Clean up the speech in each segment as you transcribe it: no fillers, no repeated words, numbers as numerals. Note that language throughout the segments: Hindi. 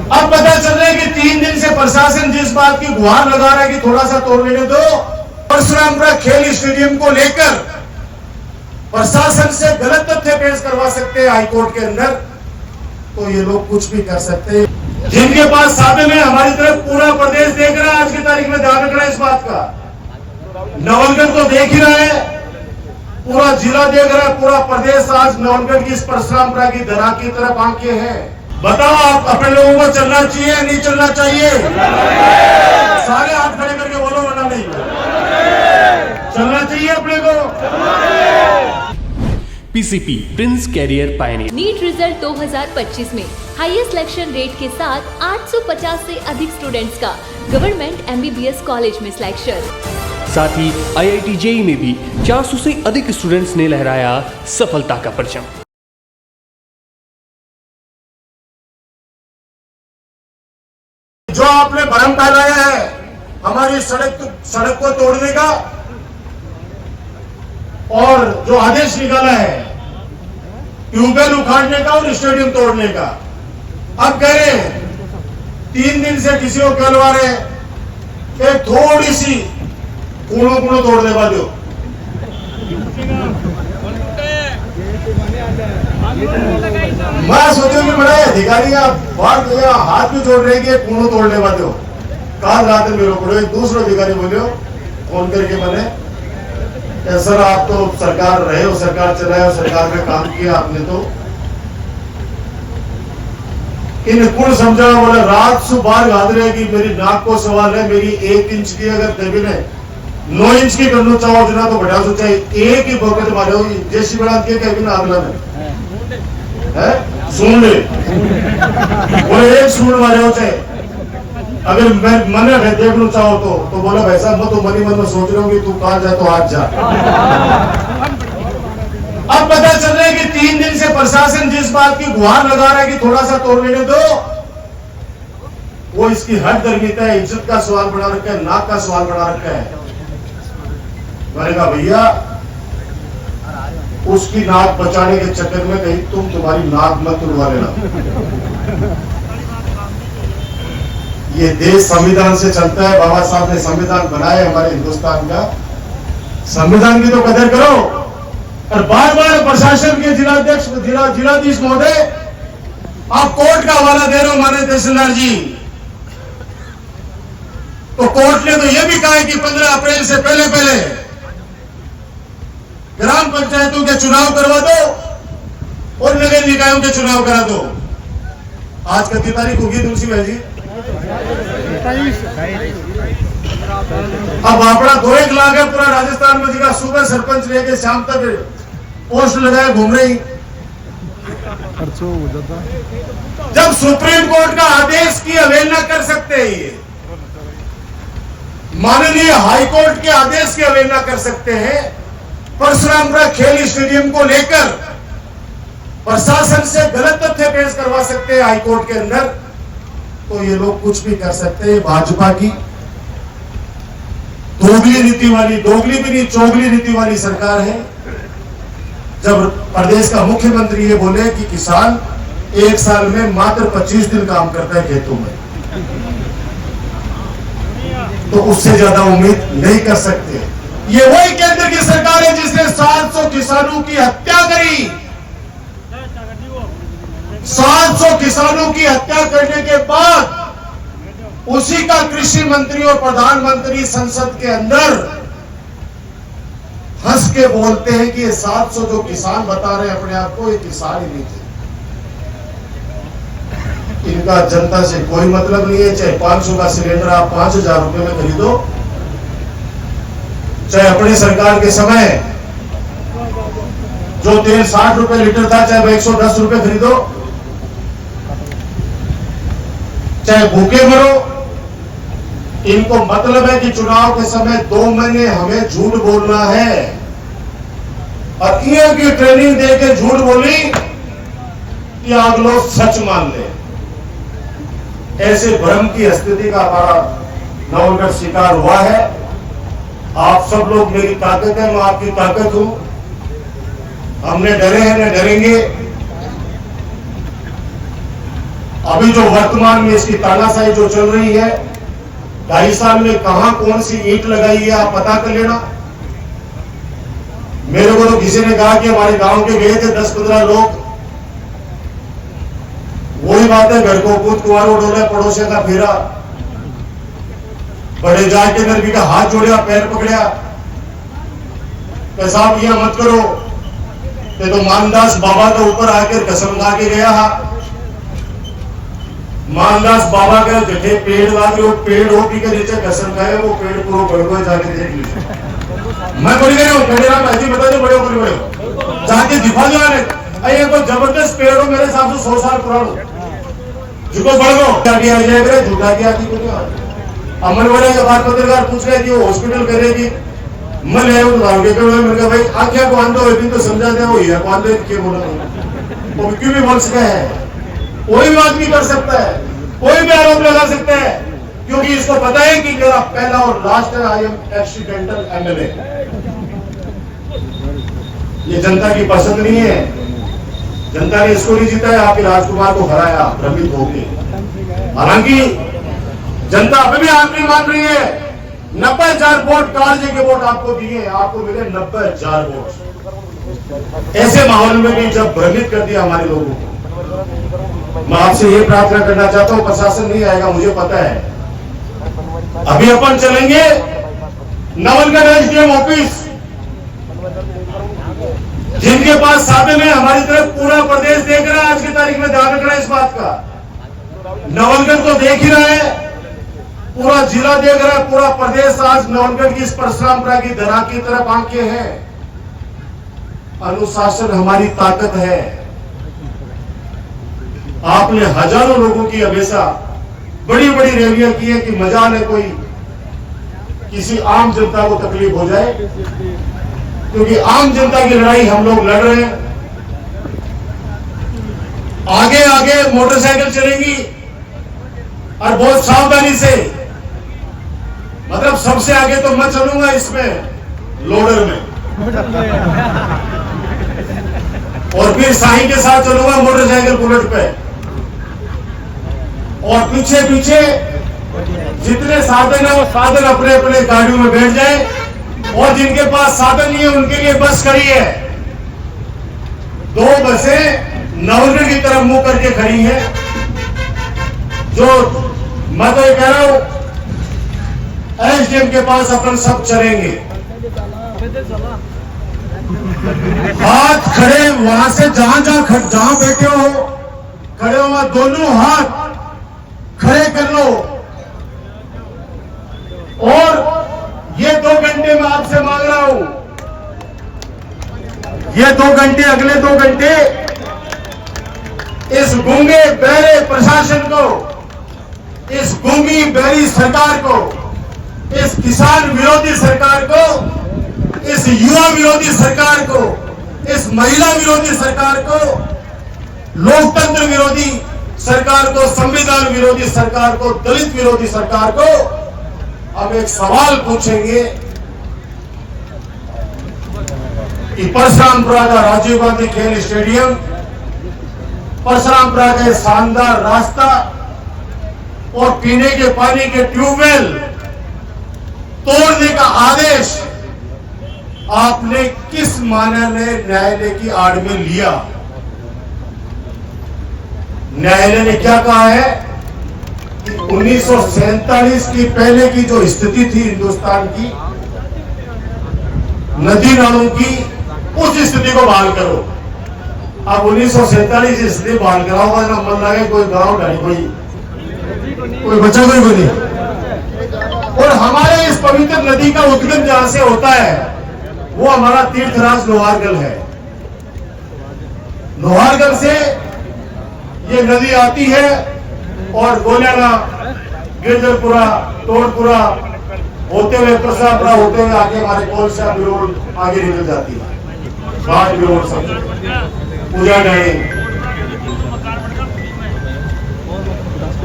अब पता चल रहा है कि 3 दिन से प्रशासन जिस बात की गुहार लगा रहा है कि थोड़ा सा तोड़ लेने दो, परशुरामपुरा खेल स्टेडियम को लेकर प्रशासन से गलत तथ्य पेश करवा सकते हैं हाईकोर्ट के अंदर, तो ये लोग कुछ भी कर सकते हैं। जिनके पास साधन है, हमारी तरफ पूरा प्रदेश देख रहा है, आज की तारीख में ध्यान रखना है इस बात का। नवलगढ़ तो देख ही रहा है, पूरा जिला देख रहा है, पूरा प्रदेश आज नवलगढ़ की इस परशुरामपुरा की धरा की तरफ आंखें हैं। बताओ आप अपने लोगों को चलना चाहिए या नहीं चलना चाहिए? सारे हाथ खड़े करके बोलो, वरना नहीं चलना चाहिए अपने को। PCP prince career pioneer NEET result 2025 में हाईएस्ट सिलेक्शन रेट के साथ 850 से अधिक स्टूडेंट्स का गवर्नमेंट एमबीबीएस कॉलेज में सिलेक्शन। साथ ही आईआईटी जेईई में भी 400 से अधिक स्टूडेंट्स ने लहराया सफलता का परचम। जो आपने भरम फैलाया है हमारी सड़क को तोड़ने का, और जो आदेश निकाला है ट्यूबवेल उखाड़ने का और स्टेडियम तोड़ने का, अब कह रहे हैं 3 दिन से किसी को कहलवा रहे एक थोड़ी सी कूड़ो तोड़ दे दो। मैं सोचो कि बड़े अधिकारी बात हाथ भी जोड़ रहे कि कूड़ो तोड़ने वाले हो। काल रात मेरे को एक दूसरा अधिकारी बोले फोन करके मैंने, सर आप तो सरकार रहे हो, सरकार चलाए हो, सरकार में काम किया आपने, तो इन कुल समझा। बोले रात सुबह याद रहे कि मेरी नाक को सवाल है, मेरी 1 इंच की अगर देवी ने 9 इंच की करना चाहो जना तो बढ़ा सोचा एक ही वक्त मारे हो जैसी बड़ा के कैबिन आगला में है सुन ले बोले एक सुन मारे हो चाहे अगर मैं मन है देखना चाहो तो बोला वैसा मैं तो मनी मन में सोच रहा हूँ कि तू कहाँ जाए तो आज जा। अब पता चल रहा है कि 3 दिन से प्रशासन जिस बात की गुहार लगा रहा है कि थोड़ा सा तोड़ लेने दो, वो इसकी हद दरमिता है, इज्जत का सवाल बना रखा है, नाक का सवाल बना रखा है। मैंने कहा भैया उसकी नाक बचाने के चक्कर में कहीं तुम्हारी नाक मत उड़वा लेना। ये देश संविधान से चलता है, बाबा साहब ने संविधान बनाया हमारे हिंदुस्तान का, संविधान की तो कदर करो। और बार बार प्रशासन के जिलाध्यक्ष जिलाधीश महोदय आप कोर्ट का हवाला दे रहे हो माननीय तहसीलदार जी, तो कोर्ट ने तो यह भी कहा है कि 15 अप्रैल से पहले ग्राम पंचायतों के चुनाव करवा दो और नगर निकायों के चुनाव करा दो। आज कितनी तारीख होगी तुलसी भाई जी? अब अपना 2-1 लाख है पूरा राजस्थान में जिसका सुबह सरपंच लेके शाम तक पोस्ट लगाए घूम रही। जब सुप्रीम कोर्ट का आदेश की अवहेलना कर सकते हैं, ये माननीय हाईकोर्ट के आदेश की अवहेलना कर सकते हैं, परशुरामपुरा खेल स्टेडियम को लेकर प्रशासन से गलत तथ्य पेश करवा सकते हैं हाईकोर्ट के अंदर, तो ये लोग कुछ भी कर सकते हैं। भाजपा की दोगली नीति वाली, दोगली भी नहीं चोगली नीति वाली सरकार है। जब प्रदेश का मुख्यमंत्री ये बोले कि किसान 1 साल में मात्र 25 दिन काम करता है खेतों में, तो उससे ज्यादा उम्मीद नहीं कर सकते। ये वही केंद्र की सरकार है जिसने 700 किसानों की हत्या करी। 700 किसानों की हत्या करने के बाद उसी का कृषि मंत्री और प्रधानमंत्री संसद के अंदर हंस के बोलते हैं कि ये 700 जो किसान बता रहे हैं अपने आप को, ये किसान ही नहीं थे। इनका जनता से कोई मतलब नहीं है। चाहे 500 का सिलेंडर आप 5000 रुपए में खरीदो, चाहे अपनी सरकार के समय जो तेल 60 रुपए लीटर था, चाहे वो 110 रुपए खरीदो, चाहे भूखे मरो। इनको मतलब है कि चुनाव के समय 2 महीने हमें झूठ बोलना है, और ईयर की ट्रेनिंग देकर झूठ बोली कि आप लोग सच मान ले। ऐसे भ्रम की स्थिति का हमारा नवलगढ़ शिकार हुआ है। आप सब लोग मेरी ताकत है, मैं आपकी ताकत हूं। हमने डरे हैं, न डरेंगे। अभी जो वर्तमान में इसकी तानाशाही जो चल रही है, 2.5 साल में कहां कौन सी ईंट लगाई है आप पता कर लेना। मेरे को तो किसी ने कहा कि हमारे गांव के गए थे 10-15 लोग, वही बात है, घर को कूद कुआरो डोले पड़ोसियों का फेरा, बड़े जाके नरबी का हाथ जोड़ा, पैर पकड़ा, साहब यहां मत करो। तो मानदास बाबा के ऊपर आकर कसम खा के गया। मानदास बाबा के जठे पेड़ लागे, वो पेड़ होपी के नीचे कसम खाए, वो पेड़ पूरा बड़को जाके देख लीजिए। मैं बोल गया हूँ ऐसी बता दो, बड़े बड़े जाके दिखा दो। ये कोई जबरदस्त पेड़ हो, मेरे हिसाब से 100 साल पुराना, जिसको बढ़ो झूठा किया अमन वाले के बाद पत्रकार पूछ रहे कि वो हॉस्पिटल करेगी, मन है मैंने भाई आख्या को आंदो तो समझा दे, वो है आंदो क्यों बोला, वो क्यों भी बोल सका है, कोई भी आदमी कर सकता है, कोई भी आरोप लगा सकता है, क्योंकि इसको पता है कि मेरा पहला और लास्ट है, आई एम एक्सीडेंटल एमएलए। ये जनता की पसंद नहीं है, जनता ने इसको नहीं जीता है, आप राजकुमार को हराया भ्रमित होकर। हालांकि जनता अभी भी आप नहीं मान रही है। 90,000 वोट कालजे के वोट आपको दिए, आपको मिले 90,000 वोट। ऐसे माहौल में भी जब भ्रमित कर दिया हमारे लोगों को, मैं आपसे ये प्रार्थना करना चाहता हूं, प्रशासन नहीं आएगा मुझे पता है। अभी अपन चलेंगे नवलगढ़ एसडीएम ऑफिस, जिनके पास साधन है, हमारी तरफ पूरा प्रदेश देख रहा है। आज की तारीख में ध्यान रखना है इस बात का, नवलगढ़ तो देख ही रहा है, पूरा जिला देख रहा है, पूरा प्रदेश आज नवलगढ़ की इस परशुरामपुरा की धरा की तरफ आंखें हैं। अनुशासन हमारी ताकत है। आपने हजारों लोगों की हमेशा बड़ी बड़ी रैलियां की है कि मजाल है कोई किसी आम जनता को तकलीफ हो जाए, क्योंकि आम जनता की लड़ाई हम लोग लड़ रहे हैं। आगे आगे मोटरसाइकिल चलेंगी और बहुत सावधानी से, मतलब सबसे आगे तो मैं चलूंगा इसमें लोडर में, और फिर साई के साथ चलूंगा मोटरसाइकिल बुलेट पे, और पीछे पीछे जितने साधन है वो साधन अपने अपने गाड़ियों में बैठ जाए, और जिनके पास साधन नहीं है उनके लिए बस खड़ी है। 2 बसें नवलगढ़ की तरफ मुंह करके खड़ी हैं। जो मैं तो ये कह रहा हूं, एसडीएम के पास अपन सब चलेंगे, हाथ खड़े वहां से जहां बैठे हो, खड़े हो, दोनों हाथ खड़े कर लो। और ये 2 घंटे मैं आपसे मांग रहा हूं, ये 2 घंटे, अगले 2 घंटे इस गूंगे बहरे प्रशासन को, इस गूंगी बहरी सरकार को, इस किसान विरोधी सरकार को, इस युवा विरोधी सरकार को, इस महिला विरोधी सरकार को, लोकतंत्र विरोधी सरकार को, संविधान विरोधी सरकार को, दलित विरोधी सरकार को अब एक सवाल पूछेंगे कि परशुरामपुरा का राजीव गांधी खेल स्टेडियम, परशुरामपुरा का शानदार रास्ता और पीने के पानी के ट्यूबवेल तोड़ने का आदेश आपने किस न्यायालय की आड़ में लिया? न्यायालय ने क्या कहा है कि 1947 की पहले की जो स्थिति थी हिंदुस्तान की नदी नालों की, उस स्थिति को बहाल करो। अब 1947 स्थिति बहाल कराओगा ना, मन लगे कोई गांव ढाई कोई बच्चा कोई नहीं। और हमारे इस पवित्र नदी का उद्गम जहां से होता है वो हमारा तीर्थराज लोहारगढ़ है। लोहारगढ़ से ये नदी आती है और गोलियाना, गिरजरपुरा, तोड़पुरा होते हुए परशुरामपुरा होते हुए आगे हमारे कोलसा बिरोल आगे निकल जाती है, बाढ़ बिरोल सब पूजा गए।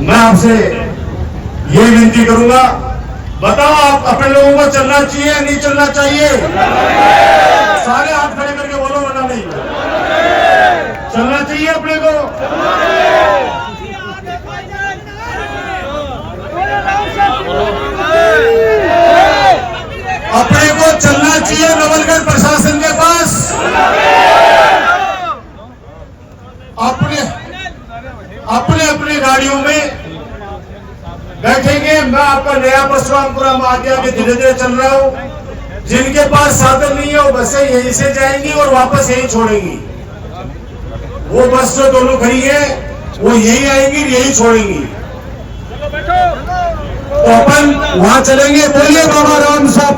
मैं आपसे ये विनती करूंगा, बताओ आप अपने लोगों को चलना चाहिए या नहीं चलना चाहिए? सारे हाथ खड़े करके बोलो, वरना नहीं चलना चाहिए अपने को। चलना चाहिए नवलगढ़ प्रशासन के पास। अपने अपने गाड़ियों में बैठेंगे। मैं आपका नया परशुरामपुरा माध्यम के धीरे धीरे चल रहा हूं। जिनके पास साधन नहीं है वो बसें यहीं से जाएंगी और वापस यहीं छोड़ेंगी। वो बस जो दोनों खड़ी है वो यही आएंगी, यही छोड़ेंगी। तो अपन वहां चलेंगे। बोलिए बाबा राम साहब